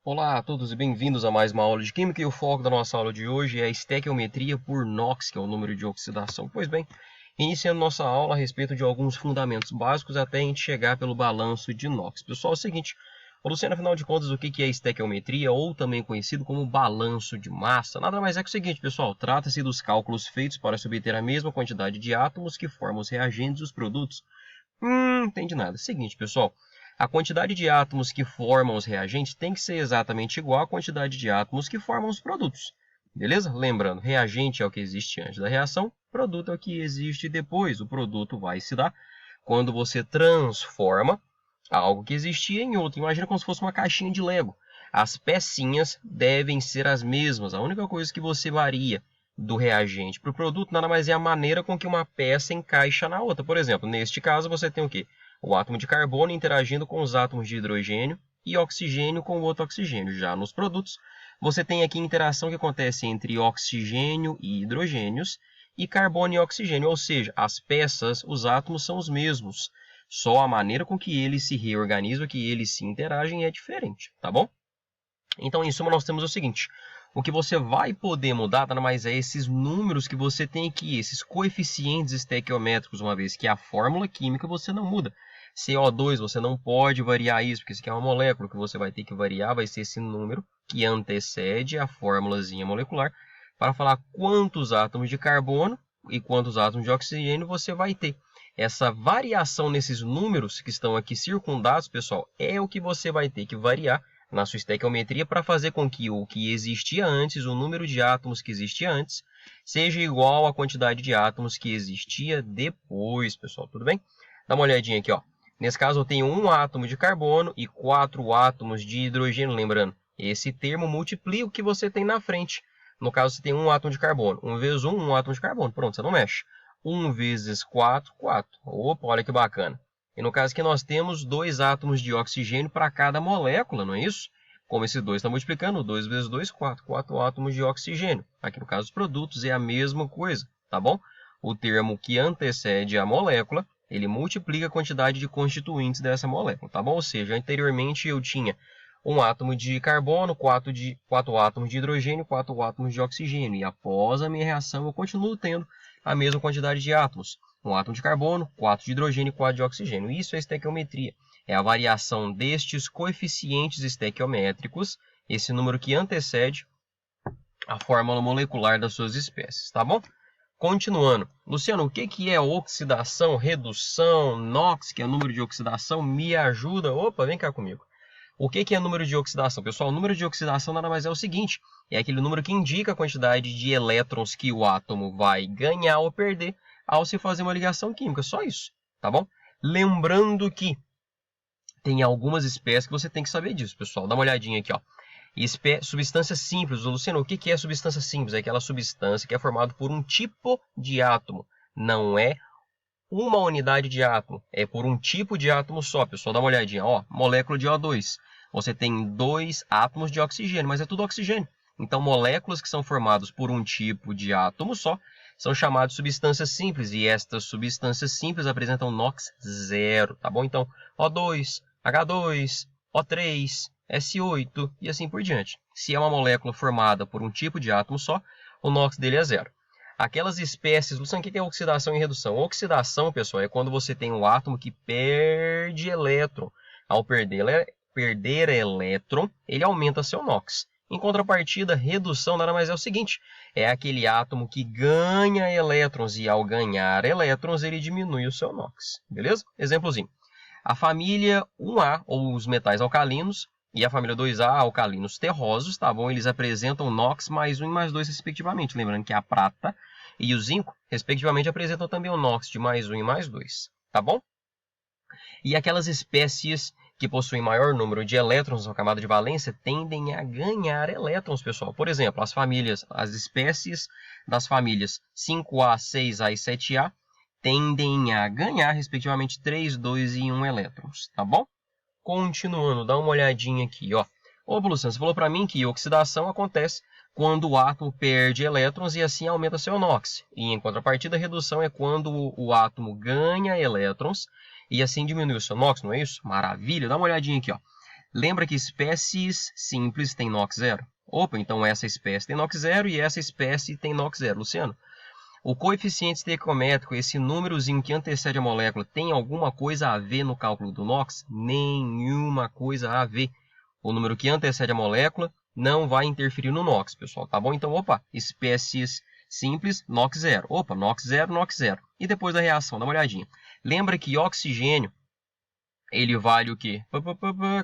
Olá a todos e bem-vindos a mais uma aula de Química e o foco da nossa aula de hoje é a estequiometria por NOx, que é o número de oxidação. Pois bem, iniciando nossa aula a respeito de alguns fundamentos básicos até a gente chegar pelo balanço de NOx. Pessoal, é o seguinte, Luciano, afinal de contas, o que é estequiometria ou também conhecido como balanço de massa? Nada mais é que o seguinte, pessoal, trata-se dos cálculos feitos para se obter a mesma quantidade de átomos que formam os reagentes e os produtos. Entende nada. Seguinte, pessoal. A quantidade de átomos que formam os reagentes tem que ser exatamente igual à quantidade de átomos que formam os produtos. Beleza? Lembrando, reagente é o que existe antes da reação, produto é o que existe depois. O produto vai se dar quando você transforma algo que existia em outro. Imagina como se fosse uma caixinha de Lego. As pecinhas devem ser as mesmas. A única coisa que você varia do reagente para o produto nada mais é a maneira com que uma peça encaixa na outra. Por exemplo, neste caso você tem o quê? O átomo de carbono interagindo com os átomos de hidrogênio e oxigênio com o outro oxigênio. Já nos produtos, você tem aqui a interação que acontece entre oxigênio e hidrogênios e carbono e oxigênio, ou seja, as peças, os átomos são os mesmos. Só a maneira com que eles se reorganizam, que eles se interagem é diferente, tá bom? Então, em suma, nós temos o seguinte. O que você vai poder mudar nada mais é esses números que você tem aqui, esses coeficientes estequiométricos, uma vez que a fórmula química você não muda. CO2 você não pode variar isso, porque isso aqui é uma molécula. O que você vai ter que variar vai ser esse número que antecede a fórmulazinha molecular para falar quantos átomos de carbono e quantos átomos de oxigênio você vai ter. Essa variação nesses números que estão aqui circundados, pessoal, é o que você vai ter que variar na sua estequiometria para fazer com que o que existia antes, o número de átomos que existia antes, seja igual à quantidade de átomos que existia depois, pessoal. Tudo bem? Dá uma olhadinha aqui, ó. Nesse caso, eu tenho um átomo de carbono e 4 átomos de hidrogênio. Lembrando, esse termo multiplica o que você tem na frente. No caso, você tem um átomo de carbono. 1 vezes 1, um átomo de carbono. Pronto, você não mexe. 1 vezes 4, 4. Opa, olha que bacana. E no caso aqui nós temos 2 átomos de oxigênio para cada molécula, não é isso? Como esses 2 estão multiplicando, 2 vezes 2, 4. 4 átomos de oxigênio. Aqui no caso dos produtos é a mesma coisa, tá bom? O termo que antecede a molécula, ele multiplica a quantidade de constituintes dessa molécula, tá bom? Ou seja, anteriormente eu tinha um átomo de carbono, 4 átomos de hidrogênio, 4 átomos de oxigênio. E após a minha reação eu continuo tendo a mesma quantidade de átomos. Um átomo de carbono, 4 de hidrogênio e 4 de oxigênio. Isso é estequiometria. É a variação destes coeficientes estequiométricos, esse número que antecede a fórmula molecular das suas espécies, tá bom? Continuando. Luciano, o que é oxidação, redução, NOx, que é o número de oxidação? Me ajuda. Opa, vem cá comigo. O que é número de oxidação? Pessoal, o número de oxidação nada mais é o seguinte. É aquele número que indica a quantidade de elétrons que o átomo vai ganhar ou perder ao se fazer uma ligação química. Só isso, tá bom? Lembrando que tem algumas espécies que você tem que saber disso, pessoal. Dá uma olhadinha aqui, ó. Substância simples. Luciano, o que é substância simples? É aquela substância que é formada por um tipo de átomo. Não é uma unidade de átomo. É por um tipo de átomo só, pessoal. Dá uma olhadinha. Ó, molécula de O2. Você tem 2 átomos de oxigênio, mas é tudo oxigênio. Então, moléculas que são formadas por um tipo de átomo só são chamadas de substâncias simples. E estas substâncias simples apresentam NOx zero, tá bom? Então, O2, H2, O3, S8 e assim por diante. Se é uma molécula formada por um tipo de átomo só, o NOx dele é zero. Aquelas espécies, Luciano, o que é oxidação e redução? Oxidação, pessoal, é quando você tem um átomo que perde elétron. Ao perder elétron, ele aumenta seu NOx. Em contrapartida, redução nada mais é o seguinte, é aquele átomo que ganha elétrons e ao ganhar elétrons ele diminui o seu NOx. Beleza? Exemplozinho. A família 1A, ou os metais alcalinos, e a família 2A, alcalinos terrosos, tá bom? Eles apresentam NOx mais 1 e mais 2 respectivamente. Lembrando que a prata e o zinco, respectivamente, apresentam também o NOx de mais 1 e mais 2, tá bom? E aquelas espécies que possuem maior número de elétrons na camada de valência tendem a ganhar elétrons, pessoal. Por exemplo, as espécies das famílias 5A, 6A e 7A tendem a ganhar, respectivamente, 3, 2 e 1 elétrons, tá bom? Continuando, dá uma olhadinha aqui, ó. Ô, Luciano, você falou para mim que oxidação acontece quando o átomo perde elétrons e assim aumenta seu NOx. E em contrapartida, a redução é quando o átomo ganha elétrons e assim diminui o seu NOx, não é isso? Maravilha, dá uma olhadinha aqui, ó. Lembra que espécies simples têm NOx zero? Opa, então essa espécie tem NOx zero e essa espécie tem NOx zero. Luciano, o coeficiente estequiométrico, esse númerozinho que antecede a molécula, tem alguma coisa a ver no cálculo do NOx? Nenhuma coisa a ver. O número que antecede a molécula não vai interferir no NOx, pessoal, tá bom? Então, opa, espécies simples, NOx zero. Opa, NOx zero, NOx zero. E depois da reação, dá uma olhadinha. Lembra que oxigênio, ele vale o quê?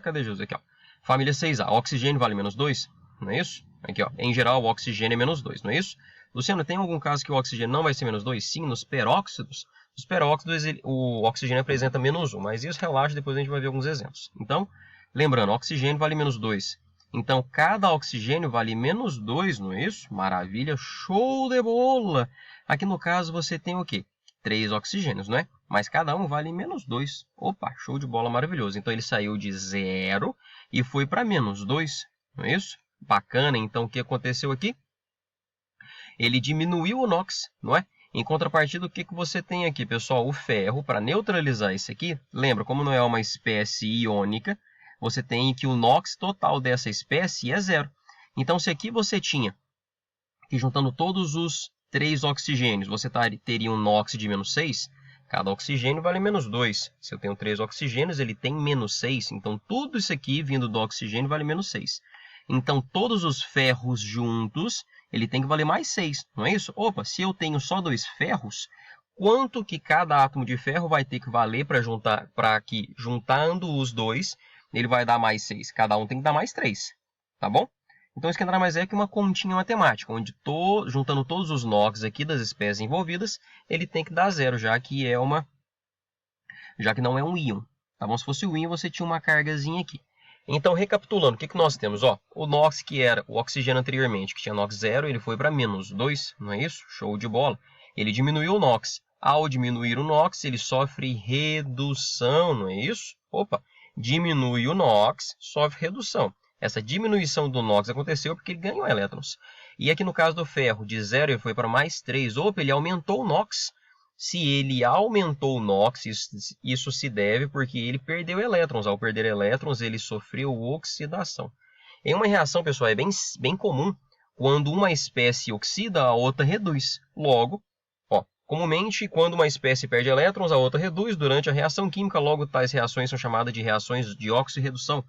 Cadê Jesus? Aqui, ó. Família 6A. Oxigênio vale menos 2, não é isso? Aqui, ó. Em geral, o oxigênio é menos 2, não é isso? Luciano, tem algum caso que o oxigênio não vai ser menos 2? Sim, nos peróxidos. Nos peróxidos, o oxigênio apresenta menos 1, mas isso relaxa, depois a gente vai ver alguns exemplos. Então, lembrando, oxigênio vale menos 2. Então, cada oxigênio vale menos 2, não é isso? Maravilha, show de bola! Aqui no caso, você tem o quê? 3 oxigênios, não é? Mas cada um vale menos 2. Opa, show de bola, maravilhoso. Então, ele saiu de 0 e foi para menos 2, não é isso? Bacana, então, o que aconteceu aqui? Ele diminuiu o NOx, não é? Em contrapartida, o que você tem aqui, pessoal? O ferro, para neutralizar isso aqui, lembra, como não é uma espécie iônica, você tem que o NOx total dessa espécie é 0. Então, se aqui você tinha, que juntando todos os 3 oxigênios, você teria um NOx de menos 6, cada oxigênio vale menos 2. Se eu tenho 3 oxigênios, ele tem menos 6. Então, tudo isso aqui vindo do oxigênio vale menos 6. Então, todos os ferros juntos, ele tem que valer mais 6, não é isso? Opa, se eu tenho só 2 ferros, quanto que cada átomo de ferro vai ter que valer para que, juntando os dois, ele vai dar mais 6? Cada um tem que dar mais 3, tá bom? Então, isso que nada mais é que uma continha matemática, onde juntando todos os NOx aqui das espécies envolvidas, ele tem que dar 0, já que não é um íon. Tá bom? Se fosse o íon, você tinha uma cargazinha aqui. Então, recapitulando, o que nós temos? Ó, o NOx, que era o oxigênio anteriormente, que tinha NOx 0, ele foi para menos 2, não é isso? Show de bola. Ele diminuiu o NOx. Ao diminuir o NOx, ele sofre redução, não é isso? Opa, diminui o NOx, sofre redução. Essa diminuição do NOx aconteceu porque ele ganhou elétrons. E aqui no caso do ferro, de 0 ele foi para mais 3. Opa, ele aumentou o NOx. Se ele aumentou o NOx, isso se deve porque ele perdeu elétrons. Ao perder elétrons, ele sofreu oxidação. Em uma reação, pessoal, é bem comum quando uma espécie oxida, a outra reduz. Logo, ó, comumente, quando uma espécie perde elétrons, a outra reduz durante a reação química. Logo, tais reações são chamadas de reações de oxirredução.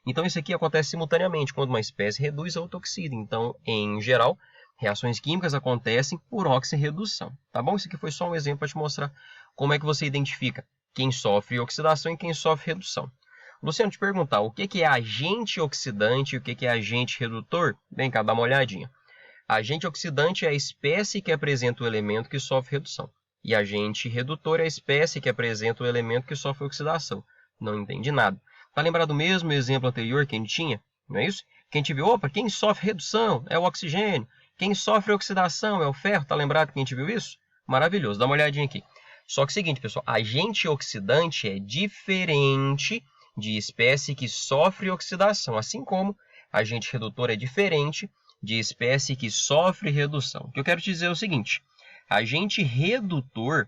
Então, isso aqui acontece simultaneamente. Quando uma espécie reduz, a outra oxida. Então, em geral, reações químicas acontecem por oxirredução, tá bom? Isso aqui foi só um exemplo para te mostrar como é que você identifica quem sofre oxidação e quem sofre redução. Luciano, te perguntar, o que é agente oxidante e o que é agente redutor? Vem cá, dá uma olhadinha. Agente oxidante é a espécie que apresenta o elemento que sofre redução. E agente redutor é a espécie que apresenta o elemento que sofre oxidação. Não entendi nada. Tá lembrado do mesmo exemplo anterior que a gente tinha? Não é isso? Que a gente viu, opa, quem sofre redução é o oxigênio. Quem sofre oxidação é o ferro, tá lembrado que a gente viu isso? Maravilhoso, dá uma olhadinha aqui. Só que é o seguinte, pessoal, agente oxidante é diferente de espécie que sofre oxidação, assim como agente redutor é diferente de espécie que sofre redução. O que eu quero te dizer é o seguinte, agente redutor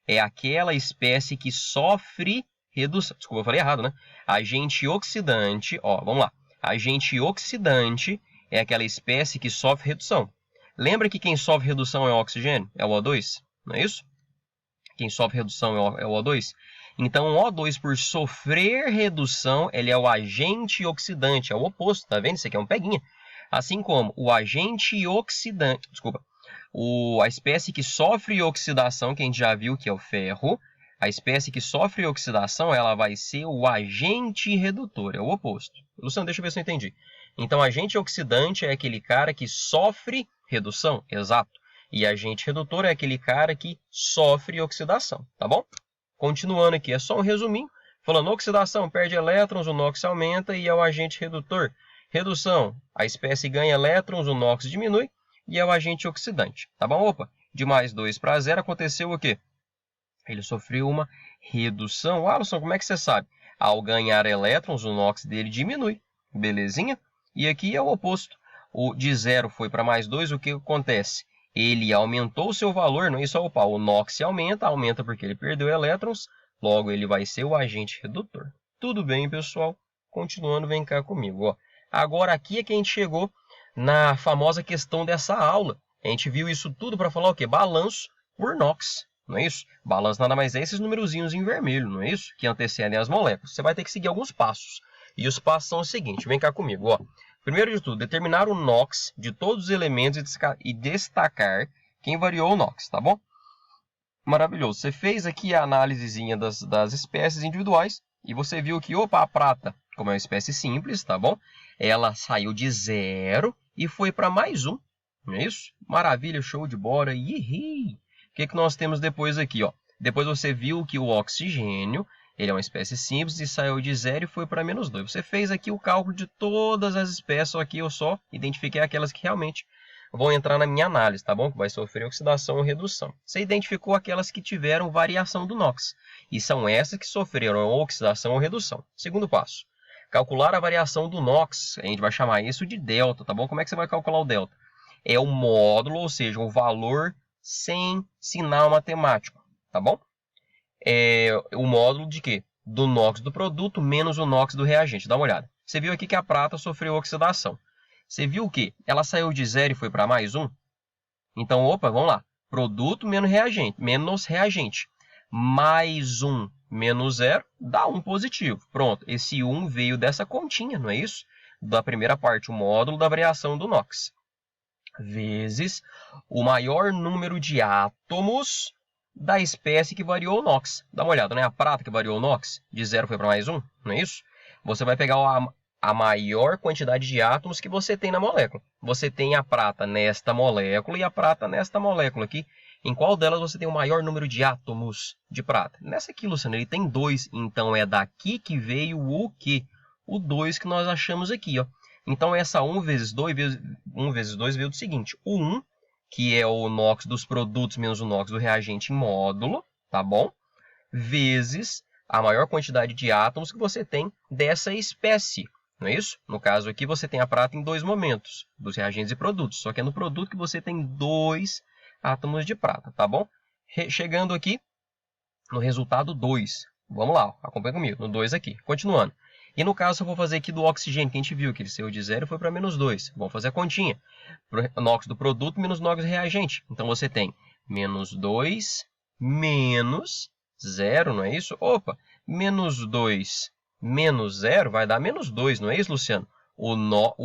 é aquela espécie que sofre redução. Desculpa, eu falei errado, né? Agente oxidante, ó, vamos lá. Agente oxidante é aquela espécie que sofre redução. Lembra que quem sofre redução é o oxigênio? É o O2, não é isso? Quem sofre redução é o O2. Então, o O2, por sofrer redução, ele é o agente oxidante, é o oposto, tá vendo? Isso aqui é um peguinha. Assim como o agente oxidante, desculpa, a espécie que sofre oxidação, que a gente já viu que é o ferro, a espécie que sofre oxidação, ela vai ser o agente redutor, é o oposto. Luciano, deixa eu ver se eu entendi. Então, agente oxidante é aquele cara que sofre redução, exato. E agente redutor é aquele cara que sofre oxidação, tá bom? Continuando aqui, é só um resuminho. Falando oxidação, perde elétrons, o NOx aumenta e é o agente redutor. Redução, a espécie ganha elétrons, o NOx diminui e é o agente oxidante, tá bom? Opa, de mais 2 para 0 aconteceu o quê? Ele sofreu uma redução. Alisson, como é que você sabe? Ao ganhar elétrons, o NOx dele diminui, belezinha? E aqui é o oposto. O de 0 foi para mais 2, o que acontece? Ele aumentou o seu valor, não é isso? Opa, o NOx aumenta porque ele perdeu elétrons, logo ele vai ser o agente redutor. Tudo bem, pessoal? Continuando, vem cá comigo. Ó. Agora aqui é que a gente chegou na famosa questão dessa aula. A gente viu isso tudo para falar o quê? Balanço por NOx, não é isso? Balanço nada mais é esses numerozinhos em vermelho, não é isso? Que antecedem as moléculas. Você vai ter que seguir alguns passos. E os passos são os seguintes, vem cá comigo. Ó. Primeiro de tudo, determinar o NOx de todos os elementos e destacar quem variou o NOx, tá bom? Maravilhoso. Você fez aqui a análisezinha das espécies individuais e você viu que, opa, a prata, como é uma espécie simples, tá bom? Ela saiu de 0 e foi para mais 1, não é isso? Maravilha, show de bola. Ihi! O que nós temos depois aqui, ó? Depois você viu que o oxigênio, ele é uma espécie simples e saiu de 0 e foi para menos 2. Você fez aqui o cálculo de todas as espécies, só que eu só identifiquei aquelas que realmente vão entrar na minha análise, tá bom? Que vai sofrer oxidação ou redução. Você identificou aquelas que tiveram variação do NOx. E são essas que sofreram oxidação ou redução. Segundo passo. Calcular a variação do NOx. A gente vai chamar isso de delta, tá bom? Como é que você vai calcular o delta? É o módulo, ou seja, o valor sem sinal matemático, tá bom? É o módulo de quê? Do NOx do produto menos o NOx do reagente. Dá uma olhada. Você viu aqui que a prata sofreu oxidação. Você viu o quê? Ela saiu de 0 e foi para mais 1? Então, opa, vamos lá. Produto menos reagente. Mais 1 menos 0 dá 1 positivo. Pronto, esse 1 veio dessa continha, não é isso? Da primeira parte, o módulo da variação do NOx. Vezes o maior número de átomos da espécie que variou o NOx. Dá uma olhada, né? A prata que variou o NOx, de 0 foi para mais 1, não é isso? Você vai pegar a maior quantidade de átomos que você tem na molécula. Você tem a prata nesta molécula e a prata nesta molécula aqui. Em qual delas você tem o maior número de átomos de prata? Nessa aqui, Luciano, ele tem 2. Então, é daqui que veio o quê? O 2 que nós achamos aqui, ó. Então, essa 1 vezes 2 veio do seguinte. O 1, que é o NOx dos produtos menos o NOx do reagente em módulo, tá bom? Vezes a maior quantidade de átomos que você tem dessa espécie. Não é isso? No caso aqui, você tem a prata em 2 momentos, dos reagentes e produtos. Só que é no produto que você tem 2 átomos de prata, tá bom? Chegando aqui no resultado 2. Vamos lá, acompanha comigo, no 2 aqui. Continuando. E no caso, eu vou fazer aqui do oxigênio, que a gente viu que ele saiu de 0 e foi para menos 2. Vamos fazer a continha. NOx do produto menos NOx do reagente. Então, você tem menos 2 menos 0, não é isso? Opa, menos 2 menos 0 vai dar menos 2, não é isso, Luciano? O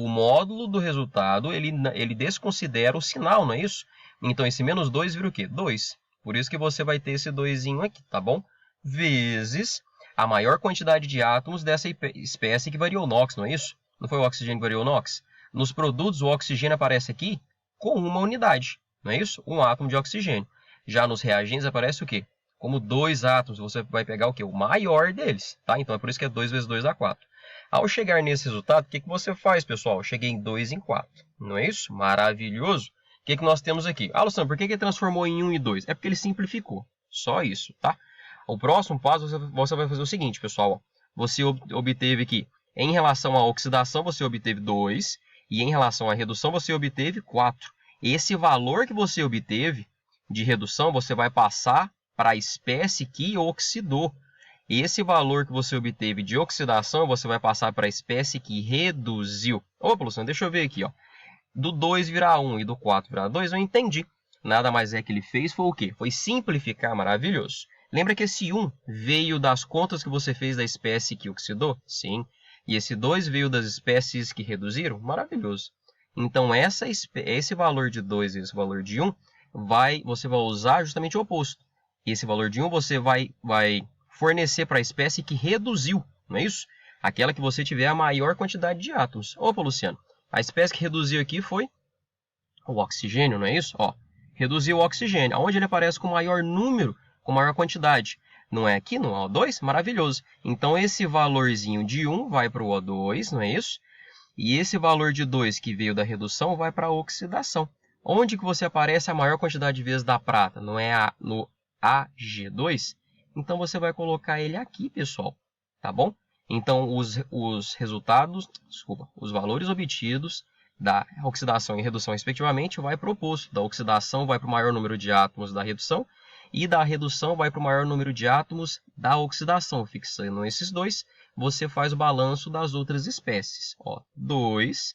módulo do resultado, ele desconsidera o sinal, não é isso? Então, esse menos 2 vira o quê? 2. Por isso que você vai ter esse 2zinho aqui, tá bom? Vezes a maior quantidade de átomos dessa espécie que variou o NOx, não é isso? Não foi o oxigênio que variou o NOx? Nos produtos, o oxigênio aparece aqui com uma unidade, não é isso? Um átomo de oxigênio. Já nos reagentes aparece o quê? Como 2 átomos, você vai pegar o quê? O maior deles, tá? Então, é por isso que é 2 vezes 2 dá 4. Ao chegar nesse resultado, o que você faz, pessoal? Eu cheguei em 2 em 4, não é isso? Maravilhoso. O que nós temos aqui? Ah, Luciano, por que ele transformou em 1 e 2? É porque ele simplificou. Só isso, tá? O próximo passo, você vai fazer o seguinte, pessoal. Você obteve aqui, em relação à oxidação, você obteve 2. E em relação à redução, você obteve 4. Esse valor que você obteve de redução, você vai passar para a espécie que oxidou. Esse valor que você obteve de oxidação, você vai passar para a espécie que reduziu. Opa, Luciano, deixa eu ver aqui, ó. Do 2 virar 1 e do 4 virar 2, eu entendi. Nada mais é que ele fez foi o quê? Foi simplificar, maravilhoso. Lembra que esse 1 veio das contas que você fez da espécie que oxidou? Sim. E esse 2 veio das espécies que reduziram? Maravilhoso. Então, esse valor de 2 e esse valor de 1, você vai usar justamente o oposto. Esse valor de 1 você vai fornecer para a espécie que reduziu, não é isso? Aquela que você tiver a maior quantidade de átomos. Opa, Luciano, a espécie que reduziu aqui foi o oxigênio, não é isso? Ó, reduziu o oxigênio. Onde ele aparece com maior número, com maior quantidade? Não é aqui no O2? Maravilhoso. Então, esse valorzinho de 1 vai para o O2, não é isso? E esse valor de 2 que veio da redução vai para a oxidação. Onde que você aparece a maior quantidade de vezes da prata? Não é no Ag2? Então, você vai colocar ele aqui, pessoal. Tá bom? Então, os resultados, os valores obtidos da oxidação e redução, respectivamente, vai para o oposto. Da oxidação vai para o maior número de átomos da redução. e da redução vai para o maior número de átomos da oxidação. Fixando esses dois, você faz o balanço das outras espécies. 2